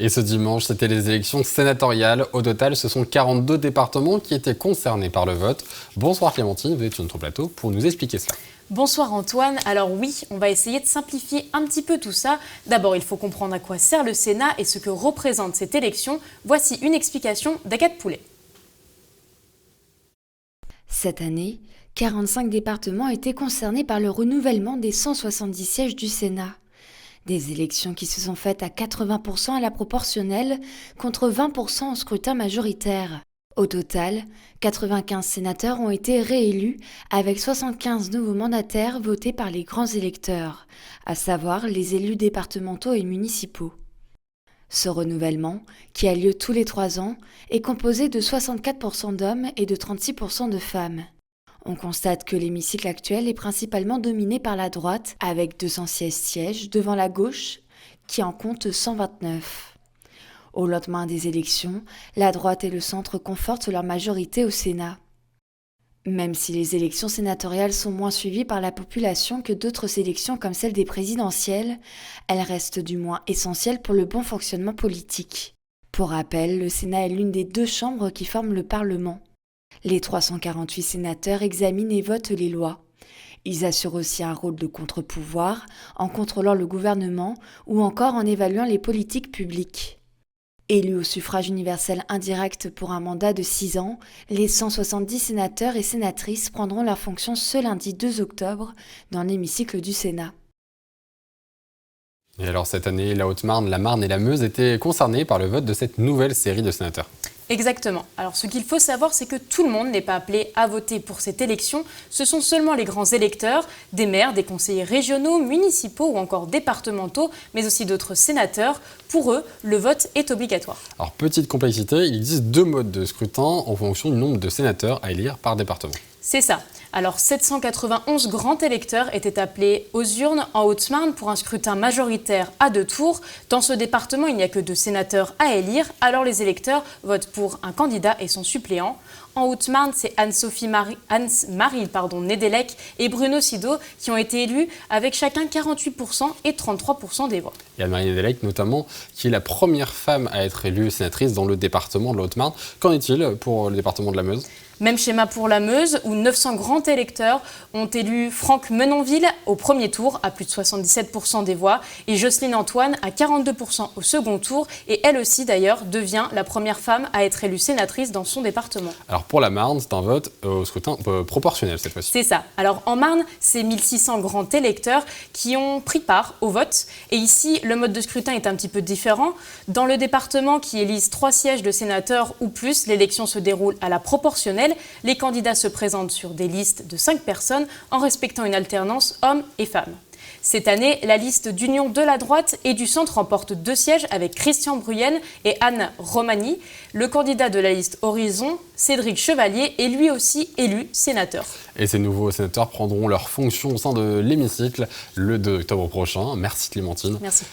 Et ce dimanche, c'était les élections sénatoriales. Au total, ce sont 42 départements qui étaient concernés par le vote. Bonsoir Clémentine, vous êtes sur notre plateau pour nous expliquer cela. Bonsoir Antoine, alors oui, on va essayer de simplifier un petit peu tout ça. D'abord, il faut comprendre à quoi sert le Sénat et ce que représente cette élection. Voici une explication d'Agathe Poulet. Cette année, 45 départements étaient concernés par le renouvellement des 170 sièges du Sénat. Des élections qui se sont faites à 80% à la proportionnelle contre 20% au scrutin majoritaire. Au total, 95 sénateurs ont été réélus avec 75 nouveaux mandataires votés par les grands électeurs, à savoir les élus départementaux et municipaux. Ce renouvellement, qui a lieu tous les 3 ans, est composé de 64% d'hommes et de 36% de femmes. On constate que l'hémicycle actuel est principalement dominé par la droite, avec 216 sièges devant la gauche, qui en compte 129. Au lendemain des élections, la droite et le centre confortent leur majorité au Sénat. Même si les élections sénatoriales sont moins suivies par la population que d'autres élections comme celle des présidentielles, elles restent du moins essentielles pour le bon fonctionnement politique. Pour rappel, le Sénat est l'une des 2 chambres qui forment le Parlement. Les 348 sénateurs examinent et votent les lois. Ils assurent aussi un rôle de contre-pouvoir en contrôlant le gouvernement ou encore en évaluant les politiques publiques. Élus au suffrage universel indirect pour un mandat de 6 ans, les 170 sénateurs et sénatrices prendront leurs fonctions ce lundi 2 octobre dans l'hémicycle du Sénat. Et alors cette année, la Haute-Marne, la Marne et la Meuse étaient concernés par le vote de cette nouvelle série de sénateurs. Exactement. Alors ce qu'il faut savoir, c'est que tout le monde n'est pas appelé à voter pour cette élection. Ce sont seulement les grands électeurs, des maires, des conseillers régionaux, municipaux ou encore départementaux, mais aussi d'autres sénateurs. Pour eux, le vote est obligatoire. Alors petite complexité, il existe 2 modes de scrutin en fonction du nombre de sénateurs à élire par département. C'est ça. Alors 791 grands électeurs étaient appelés aux urnes en Haute-Marne pour un scrutin majoritaire à 2 tours. Dans ce département, il n'y a que 2 sénateurs à élire, alors les électeurs votent pour un candidat et son suppléant. En Haute-Marne, c'est Anne-Marie Nédélec et Bruno Sido qui ont été élus avec chacun 48% et 33% des voix. Et Anne-Marie Nédélec notamment, qui est la première femme à être élue sénatrice dans le département de la Haute-Marne. Qu'en est-il pour le département de la Meuse ? Même schéma pour la Meuse, où 900 grands électeurs ont élu Franck Menonville au premier tour à plus de 77% des voix et Jocelyne Antoine à 42% au second tour. Et elle aussi d'ailleurs devient la première femme à être élue sénatrice dans son département. Alors pour la Marne, c'est un vote au scrutin proportionnel cette fois-ci. C'est ça. Alors en Marne, c'est 1600 grands électeurs qui ont pris part au vote. Et ici, le mode de scrutin est un petit peu différent. Dans le département qui élise 3 sièges de sénateurs ou plus, l'élection se déroule à la proportionnelle. Les candidats se présentent sur des listes de 5 personnes en respectant une alternance hommes et femmes. Cette année, la liste d'Union de la droite et du centre remporte 2 sièges avec Christian Bruyenne et Anne Romani. Le candidat de la liste Horizon, Cédric Chevalier, est lui aussi élu sénateur. Et ces nouveaux sénateurs prendront leurs fonctions au sein de l'hémicycle le 2 octobre prochain. Merci Clémentine. Merci.